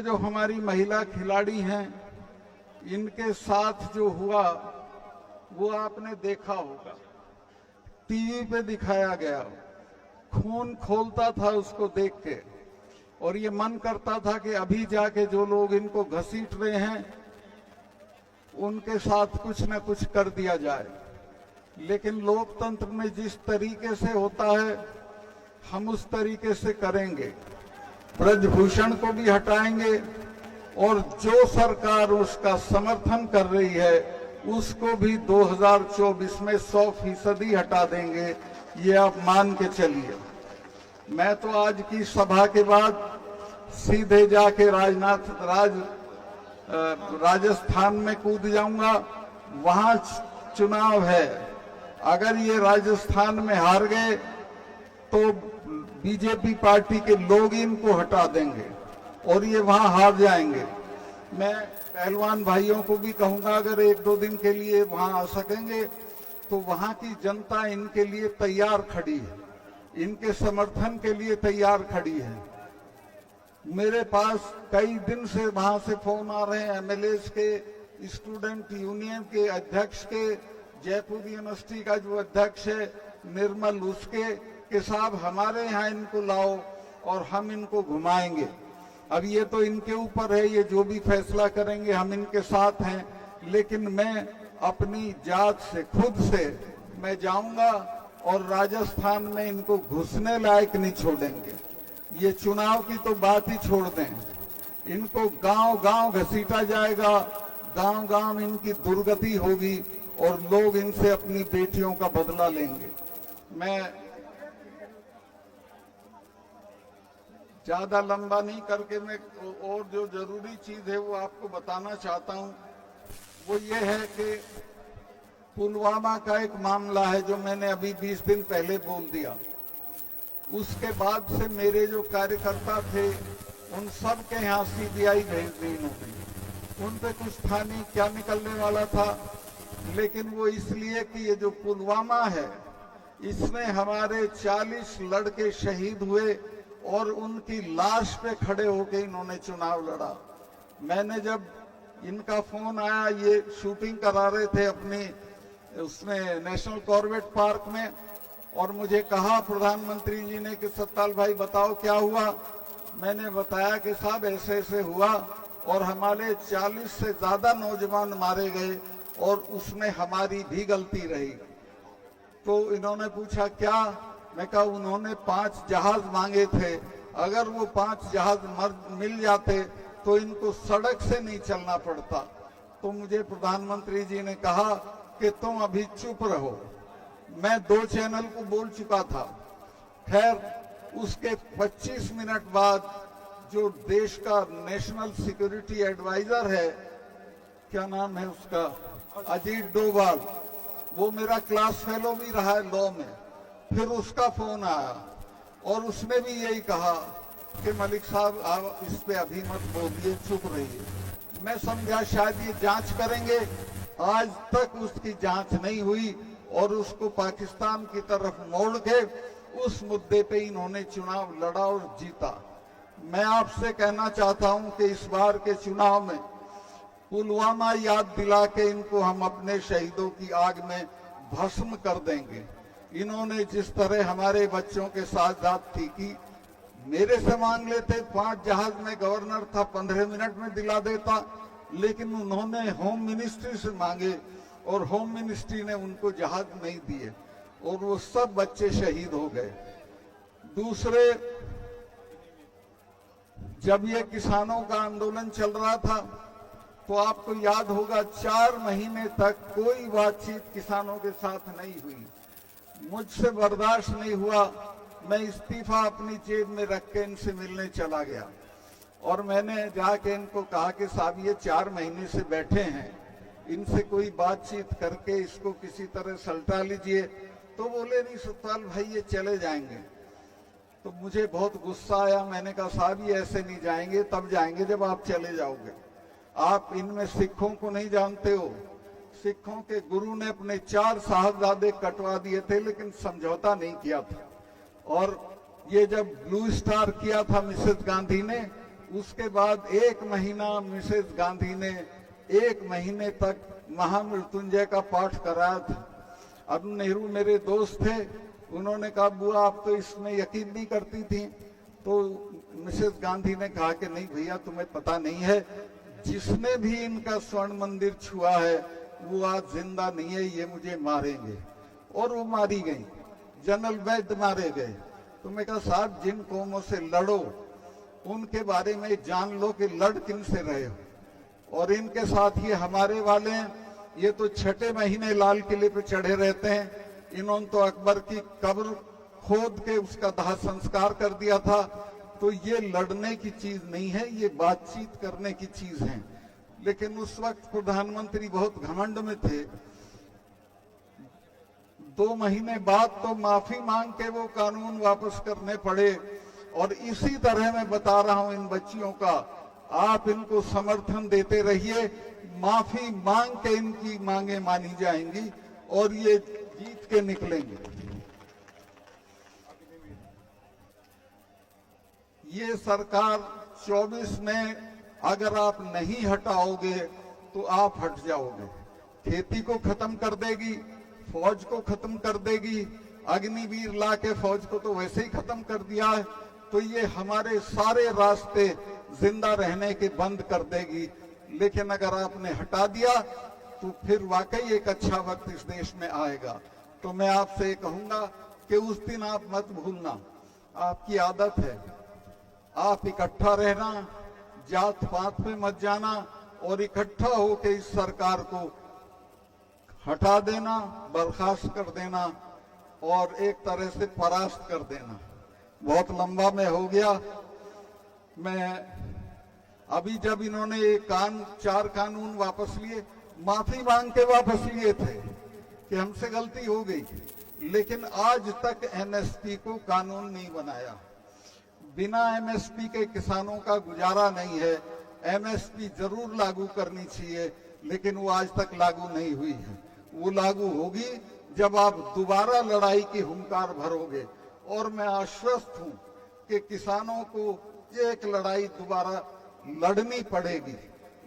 जो हमारी महिला खिलाड़ी हैं, इनके साथ जो हुआ वो आपने देखा होगा, टीवी पे दिखाया गया, खून खौलता था उसको देख के, और ये मन करता था कि अभी जाके जो लोग इनको घसीट रहे हैं उनके साथ कुछ न कुछ कर दिया जाए। लेकिन लोकतंत्र में जिस तरीके से होता है हम उस तरीके से करेंगे। ब्रजभूषण को भी हटाएंगे और जो सरकार उसका समर्थन कर रही है उसको भी 2024 में 100% हटा देंगे, ये आप मान के चलिए। मैं तो आज की सभा के बाद सीधे जाके राजस्थान में कूद जाऊंगा, वहां चुनाव है। अगर ये राजस्थान में हार गए तो बीजेपी पार्टी के लोग इनको हटा देंगे और ये वहां हार जाएंगे। मैं पहलवान भाइयों को भी कहूंगा, अगर 1-2 दिन के लिए वहां आ सकेंगे तो वहां की जनता इनके लिए तैयार खड़ी है, इनके समर्थन के लिए तैयार खड़ी है। मेरे पास कई दिन से वहां से फोन आ रहे हैं, एमएलएस के, स्टूडेंट यूनियन के अध्यक्ष के, जयपुर यूनिवर्सिटी का जो अध्यक्ष है निर्मल, उसके कि साहब हमारे यहाँ इनको लाओ और हम इनको घुमाएंगे। अब ये तो इनके ऊपर है, ये जो भी फैसला करेंगे हम इनके साथ हैं, लेकिन मैं अपनी जात से खुद से मैं जाऊंगा और राजस्थान में इनको घुसने लायक नहीं छोड़ेंगे। ये चुनाव की तो बात ही छोड़ दें, इनको गांव-गांव घसीटा जाएगा, गांव-गांव इनकी दुर्गति होगी और लोग इनसे अपनी बेटियों का बदला लेंगे। मैं ज्यादा लंबा नहीं करके मैं और जो जरूरी चीज है वो आपको बताना चाहता हूं। वो ये है कि पुलवामा का एक मामला है जो मैंने अभी 20 दिन पहले बोल दिया। उसके बाद से मेरे जो कार्यकर्ता थे उन सब के यहाँ सीबीआई भेज दी इन्होंने। उन पे कुछ था नहीं, क्या निकलने वाला था, लेकिन वो इसलिए कि ये जो पुलवामा है इसमें हमारे 40 लड़के शहीद हुए और उनकी लाश पे खड़े होके इन्होंने चुनाव लड़ा। मैंने जब इनका फोन आया, ये शूटिंग करा रहे थे अपनी उसमें नेशनल कॉर्बेट पार्क में, और मुझे कहा प्रधानमंत्री जी ने कि सत्ताल भाई बताओ क्या हुआ। मैंने बताया कि साहब ऐसे ऐसे हुआ और हमारे 40 से ज्यादा नौजवान मारे गए और उसमें हमारी भी गलती रही। तो इन्होंने पूछा क्या, मैं कहा उन्होंने 5 जहाज मांगे थे, अगर वो 5 जहाज मिल जाते तो इनको सड़क से नहीं चलना पड़ता। तो मुझे प्रधानमंत्री जी ने कहा कि तुम अभी चुप रहो। मैं 2 चैनल को बोल चुका था। खैर उसके 25 मिनट बाद जो देश का नेशनल सिक्योरिटी एडवाइजर है, क्या नाम है उसका, अजीत डोभाल, वो मेरा क्लास फेलो भी रहा है लॉ में, फिर उसका फोन आया और उसने भी यही कहा कि मलिक साहब आप इस पे अभी मत बोलिए, चुप रहिए। मैं समझा शायद ये जांच करेंगे, आज तक उसकी जांच नहीं हुई और उसको पाकिस्तान की तरफ मोड़ के उस मुद्दे पे इन्होंने चुनाव लड़ा और जीता। मैं आपसे कहना चाहता हूं कि इस बार के चुनाव में पुलवामा याद दिला के इनको हम अपने शहीदों की आग में भस्म कर देंगे। इन्होंने जिस तरह हमारे बच्चों के साथ ज्यादती की, मेरे से मांग लेते 5 जहाज में गवर्नर था 15 मिनट में दिला देता, लेकिन उन्होंने होम मिनिस्ट्री से मांगे और होम मिनिस्ट्री ने उनको जहाज नहीं दिए और वो सब बच्चे शहीद हो गए। दूसरे, जब ये किसानों का आंदोलन चल रहा था तो आपको याद होगा 4 महीने तक कोई बातचीत किसानों के साथ नहीं हुई। मुझसे बर्दाश्त नहीं हुआ, मैं इस्तीफा अपनी जेब में रख के इनसे मिलने चला गया और मैंने जाके इनको कहा कि साहब ये 4 महीने से बैठे हैं, इनसे कोई बातचीत करके इसको किसी तरह सलटा लीजिए। तो बोले नहीं सत्पाल भाई ये चले जाएंगे। तो मुझे बहुत गुस्सा आया, मैंने कहा साहब ये ऐसे नहीं जाएंगे, तब जाएंगे जब आप चले जाओगे। आप इनमें सिखों को नहीं जानते हो, सिखों के गुरु ने अपने 4 साहबजादे कटवा दिए थे लेकिन समझौता नहीं किया था। और ये जब ब्लू स्टार किया था मिसेस गांधी ने, उसके बाद 1 महीना मिसेस गांधी ने 1 महीने तक महामृत्युंजय का पाठ कराया था। अरुण नेहरू मेरे दोस्त थे, उन्होंने कहा बुआ आप तो इसमें यकीन नहीं करती थी, तो मिसेस गांधी ने कहा कि नहीं भैया तुम्हें पता नहीं है, जिसने भी इनका स्वर्ण मंदिर छुआ है वो आज जिंदा नहीं है, ये मुझे मारेंगे। और वो मारी गई, जनरल वैद्य मारे गए। तो मैं कहा साहब जिन कौमों से लड़ो उनके बारे में जान लो कि लड़ किन से रहे हो, और इनके साथ ये हमारे वाले हैं, ये तो 6 महीने लाल किले पे चढ़े रहते हैं। इन्होंने तो अकबर की कब्र खोद के उसका दाह संस्कार कर दिया था। तो ये लड़ने की चीज नहीं है, ये बातचीत करने की चीज है। लेकिन उस वक्त प्रधानमंत्री बहुत घमंड में थे। 2 महीने बाद तो माफी मांग के वो कानून वापस करने पड़े। और इसी तरह मैं बता रहा हूं इन बच्चियों का, आप इनको समर्थन देते रहिए, माफी मांग के इनकी मांगे मानी जाएंगी और ये जीत के निकलेंगे। ये सरकार 24 में अगर आप नहीं हटाओगे तो आप हट जाओगे। खेती को खत्म कर देगी, फौज को खत्म कर देगी, अग्निवीर ला के फौज को तो वैसे ही खत्म कर दिया है। तो ये हमारे सारे रास्ते जिंदा रहने के बंद कर देगी। लेकिन अगर आपने हटा दिया तो फिर वाकई एक अच्छा वक्त इस देश में आएगा। तो मैं आपसे ये कहूंगा कि उस दिन आप मत भूलना, आपकी आदत है, आप इकट्ठा रहना, जात पात पे मत जाना और इकट्ठा होकर इस सरकार को हटा देना, बर्खास्त कर देना और एक तरह से परास्त कर देना। बहुत लंबा में हो गया। मैं अभी जब इन्होंने 4 कानून वापस लिए, माफी मांग के वापस लिए थे कि हमसे गलती हो गई, लेकिन आज तक एमएसपी को कानून नहीं बनाया। बिना एमएसपी के किसानों का गुजारा नहीं है। एमएसपी जरूर लागू करनी चाहिए, लेकिन वो आज तक लागू नहीं हुई है। वो लागू होगी जब आप दोबारा लड़ाई की हुंकार भरोगे। और मैं आश्वस्त हूं कि किसानों को एक लड़ाई दोबारा लड़नी पड़ेगी।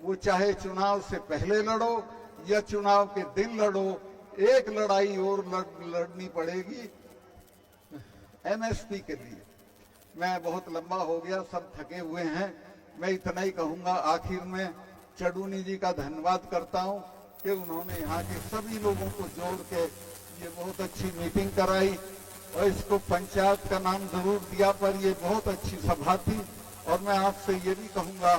वो चाहे चुनाव से पहले लड़ो या चुनाव के दिन लड़ो, एक लड़ाई और लड़नी पड़ेगी एमएसपी के लिए। मैं बहुत लंबा हो गया, सब थके हुए हैं। मैं इतना ही कहूंगा आखिर में, चडूनी जी का धन्यवाद करता हूं कि उन्होंने यहाँ के सभी लोगों को जोड़ के ये बहुत अच्छी मीटिंग कराई और इसको पंचायत का नाम जरूर दिया, पर ये बहुत अच्छी सभा थी। और मैं आपसे ये भी कहूंगा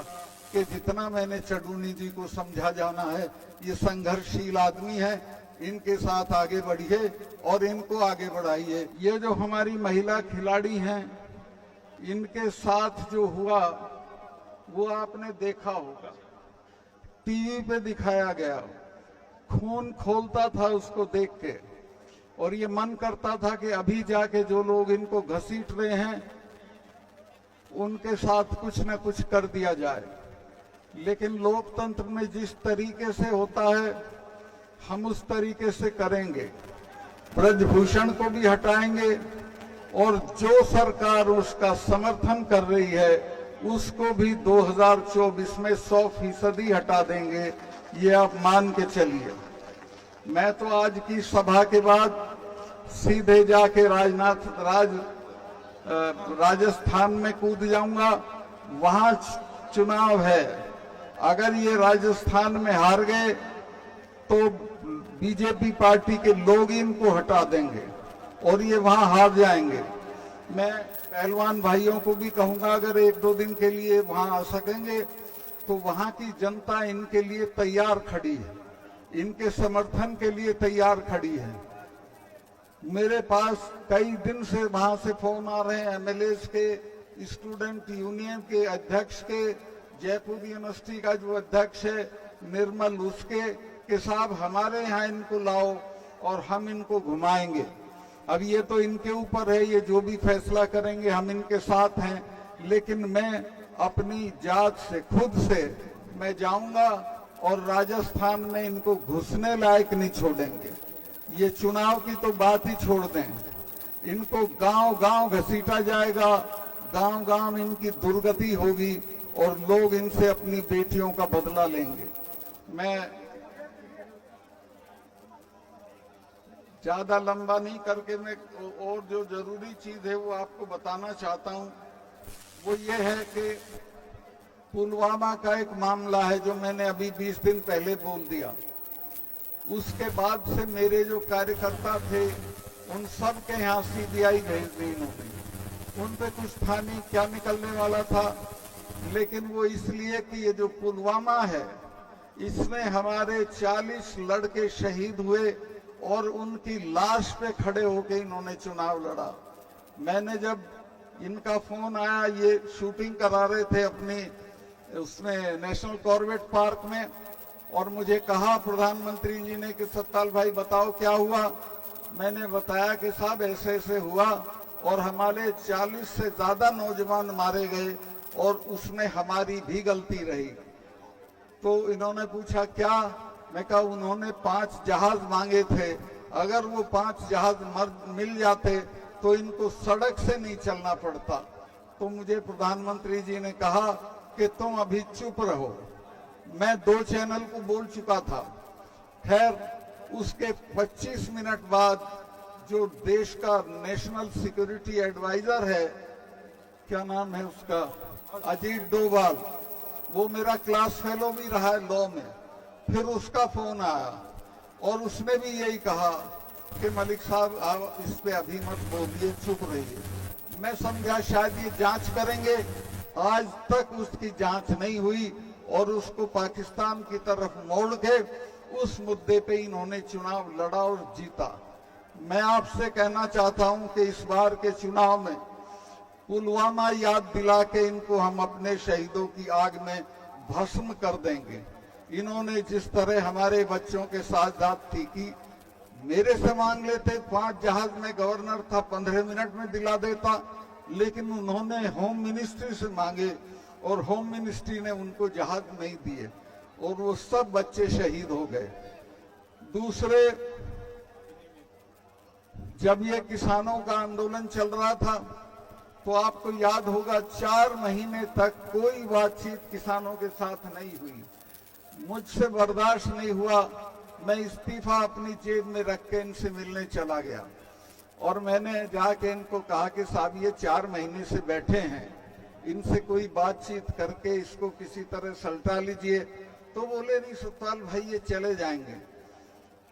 कि जितना मैंने चडूनी जी को समझा जाना है, ये संघर्षशील आदमी है, इनके साथ आगे बढ़िए और इनको आगे बढ़ाइए। ये जो हमारी महिला खिलाड़ी हैं, इनके साथ जो हुआ वो आपने देखा होगा, टीवी पे दिखाया गया, खून खोलता था उसको देख के। और ये मन करता था कि अभी जाके जो लोग इनको घसीट रहे हैं उनके साथ कुछ न कुछ कर दिया जाए। लेकिन लोकतंत्र में जिस तरीके से होता है हम उस तरीके से करेंगे। ब्रजभूषण को भी हटाएंगे और जो सरकार उसका समर्थन कर रही है उसको भी 2024 में 100% हटा देंगे। ये आप मान के चलिए। मैं तो आज की सभा के बाद सीधे जाके राजस्थान में कूद जाऊंगा। वहां चुनाव है। अगर ये राजस्थान में हार गए तो बीजेपी पार्टी के लोग इनको हटा देंगे और ये वहां हार जाएंगे। मैं पहलवान भाइयों को भी कहूंगा, अगर 1-2 दिन के लिए वहां आ सकेंगे तो वहां की जनता इनके लिए तैयार खड़ी है, इनके समर्थन के लिए तैयार खड़ी है। मेरे पास कई दिन से वहां से फोन आ रहे हैं एमएलए के, स्टूडेंट यूनियन के अध्यक्ष के, जयपुर यूनिवर्सिटी का जो अध्यक्ष है निर्मल, उसके कि साहब हमारे यहाँ इनको लाओ और हम इनको घुमाएंगे। अब ये तो इनके ऊपर है, ये जो भी फैसला करेंगे हम इनके साथ हैं। लेकिन मैं अपनी जात से खुद से मैं जाऊंगा और राजस्थान में इनको घुसने लायक नहीं छोड़ेंगे। ये चुनाव की तो बात ही छोड़ दें, इनको गांव-गांव घसीटा जाएगा, गांव-गांव इनकी दुर्गति होगी और लोग इनसे अपनी बेटियों का बदला लेंगे। मैं ज्यादा लंबा नहीं करके मैं और जो जरूरी चीज है वो आपको बताना चाहता हूं। वो ये है कि पुलवामा का एक मामला है जो मैंने अभी 20 दिन पहले बोल दिया। उसके बाद से मेरे जो कार्यकर्ता थे उन सब के यहाँ सीबीआई भेज दी इन्होंने। उन पे कुछ था नहीं, क्या निकलने वाला था, लेकिन वो इसलिए कि ये जो पुलवामा है इसमें हमारे 40 लड़के शहीद हुए और उनकी लाश पे खड़े होके इन्होंने चुनाव लड़ा। मैंने जब इनका फोन आया, ये शूटिंग करा रहे थे अपनी उसमें नेशनल कॉर्बेट पार्क में, और मुझे कहा प्रधानमंत्री जी ने कि सत्ताल भाई बताओ क्या हुआ। मैंने बताया कि साहब ऐसे ऐसे हुआ और हमारे 40 से ज्यादा नौजवान मारे गए और उसमें हमारी भी गलती रही। तो इन्होंने पूछा क्या? मैं कहा उन्होंने 5 जहाज मांगे थे, अगर वो 5 जहाज मिल जाते तो इनको सड़क से नहीं चलना पड़ता। तो मुझे प्रधानमंत्री जी ने कहा कि तुम अभी चुप रहो। मैं 2 चैनल को बोल चुका था। खैर उसके 25 मिनट बाद जो देश का नेशनल सिक्योरिटी एडवाइजर है, क्या नाम है उसका, अजीत डोभाल, वो मेरा क्लास फेलो भी रहा है लॉ में, फिर उसका फोन आया और उसने भी यही कहा कि मलिक साहब आप इस पे अभी मत बोलिए, चुप रहिए। मैं समझा शायद ये जांच करेंगे। आज तक उसकी जांच नहीं हुई और उसको पाकिस्तान की तरफ मोड़ के उस मुद्दे पे इन्होंने चुनाव लड़ा और जीता। मैं आपसे कहना चाहता हूं कि इस बार के चुनाव में पुलवामा याद दिला के इनको हम अपने शहीदों की आग में भस्म कर देंगे। इन्होंने जिस तरह हमारे बच्चों के साथ ज्यादती की, मेरे से मांग लेते 5 जहाज में गवर्नर था 15 मिनट में दिला देता, लेकिन उन्होंने होम मिनिस्ट्री से मांगे और होम मिनिस्ट्री ने उनको जहाज नहीं दिए और वो सब बच्चे शहीद हो गए। दूसरे, जब ये किसानों का आंदोलन चल रहा था तो आपको याद होगा 4 महीने तक कोई बातचीत किसानों के साथ नहीं हुई। मुझसे बर्दाश्त नहीं हुआ, मैं इस्तीफा अपनी जेब में रख के इनसे मिलने चला गया और मैंने जाके इनको कहा कि साहब ये 4 महीने से बैठे हैं, इनसे कोई बातचीत करके इसको किसी तरह सलटा लीजिए। तो बोले नहीं सतपाल भाई ये चले जाएंगे।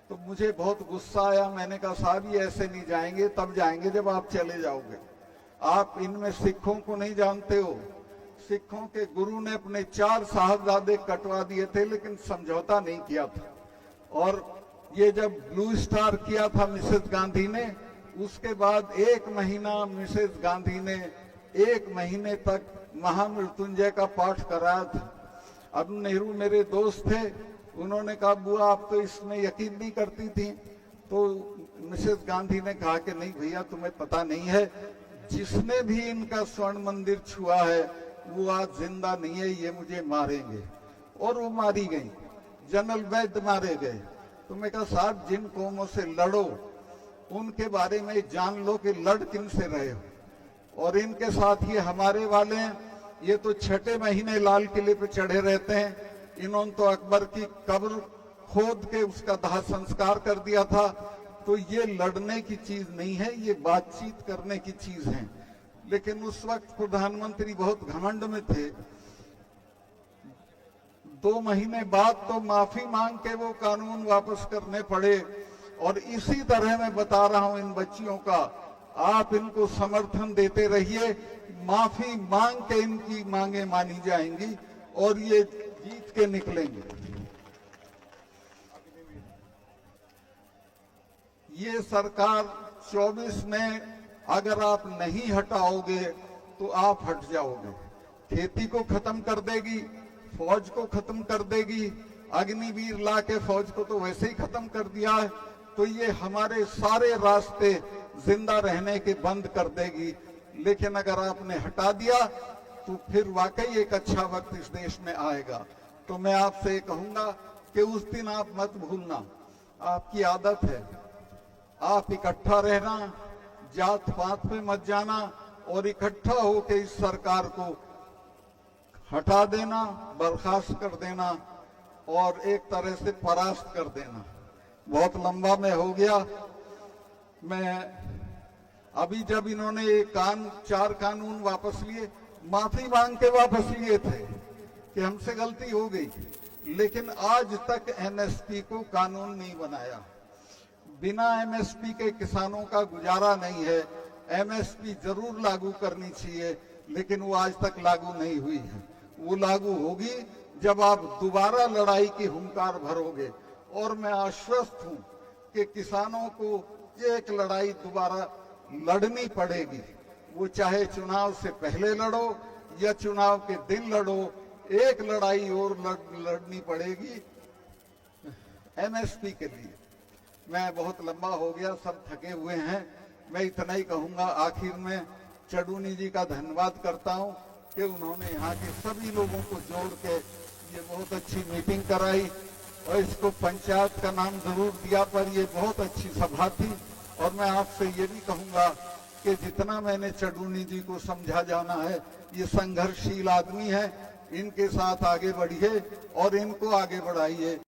तो मुझे बहुत गुस्सा आया। मैंने कहा साहब ये ऐसे नहीं जाएंगे, तब जाएंगे जब आप चले जाओगे। आप इनमें सिखों को नहीं जानते हो। सिखों के गुरु ने अपने 4 साहबजादे कटवा दिए थे लेकिन समझौता नहीं किया था। और ये जब ब्लू स्टार किया था मिसेस गांधी ने, उसके बाद 1 महीना मिसेस गांधी ने 1 महीने तक महामृत्युंजय का पाठ कराया था। अब नेहरू मेरे दोस्त थे, उन्होंने कहा बुआ आप तो इसमें यकीन नहीं करती थी। तो मिसेस गांधी ने कहा कि नहीं भैया तुम्हें पता नहीं है, जिसने भी इनका स्वर्ण मंदिर छुआ है वो आज जिंदा नहीं है, ये मुझे मारेंगे। और वो मारी गई, जनरल वैद्य मारे गए। तो मैं कहा साहब जिन कौमों से लड़ो उनके बारे में जान लो कि लड़ किन से रहे हो। और इनके साथ ये हमारे वाले हैं, ये तो 6 महीने लाल किले पे चढ़े रहते हैं। इन्होंने तो अकबर की कब्र खोद के उसका दाह संस्कार कर दिया था। तो ये लड़ने की चीज नहीं है, ये बातचीत करने की चीज है। लेकिन उस वक्त प्रधानमंत्री बहुत घमंड में थे। 2 महीने बाद तो माफी मांग के वो कानून वापस करने पड़े। और इसी तरह मैं बता रहा हूं इन बच्चियों का, आप इनको समर्थन देते रहिए, माफी मांग के इनकी मांगे मानी जाएंगी और ये जीत के निकलेंगे। ये सरकार 24 में अगर आप नहीं हटाओगे तो आप हट जाओगे। खेती को खत्म कर देगी, फौज को खत्म कर देगी, अग्निवीर ला के फौज को तो वैसे ही खत्म कर दिया है। तो ये हमारे सारे रास्ते जिंदा रहने के बंद कर देगी। लेकिन अगर आपने हटा दिया तो फिर वाकई एक अच्छा वक्त इस देश में आएगा। तो मैं आपसे कहूंगा कि उस दिन आप मत भूलना, आपकी आदत है, आप इकट्ठा रहना, जात पात में मत जाना और इकट्ठा होकर इस सरकार को हटा देना, बर्खास्त कर देना और एक तरह से परास्त कर देना। बहुत लंबा में हो गया। मैं अभी जब इन्होंने चार कानून वापस लिए, माफी मांग के वापस लिए थे कि हमसे गलती हो गई, लेकिन आज तक एमएसपी को कानून नहीं बनाया। बिना एमएसपी के किसानों का गुजारा नहीं है। एमएसपी जरूर लागू करनी चाहिए, लेकिन वो आज तक लागू नहीं हुई है। वो लागू होगी जब आप दोबारा लड़ाई की हुंकार भरोगे, और मैं आश्वस्त हूं कि किसानों को एक लड़ाई दोबारा लड़नी पड़ेगी। वो चाहे चुनाव से पहले लड़ो या चुनाव के दिन लड़ो, एक लड़ाई और लड़नी पड़ेगी एमएसपी के लिए। मैं बहुत लंबा हो गया, सब थके हुए हैं। मैं इतना ही कहूंगा। आखिर में चडूनी जी का धन्यवाद करता हूं कि उन्होंने यहाँ के सभी लोगों को जोड़ के ये बहुत अच्छी मीटिंग कराई, और इसको पंचायत का नाम जरूर दिया, पर ये बहुत अच्छी सभा थी। और मैं आपसे ये भी कहूंगा कि जितना मैंने चडूनी जी को समझा जाना है, ये संघर्षशील आदमी है, इनके साथ आगे बढ़िए और इनको आगे बढ़ाइए।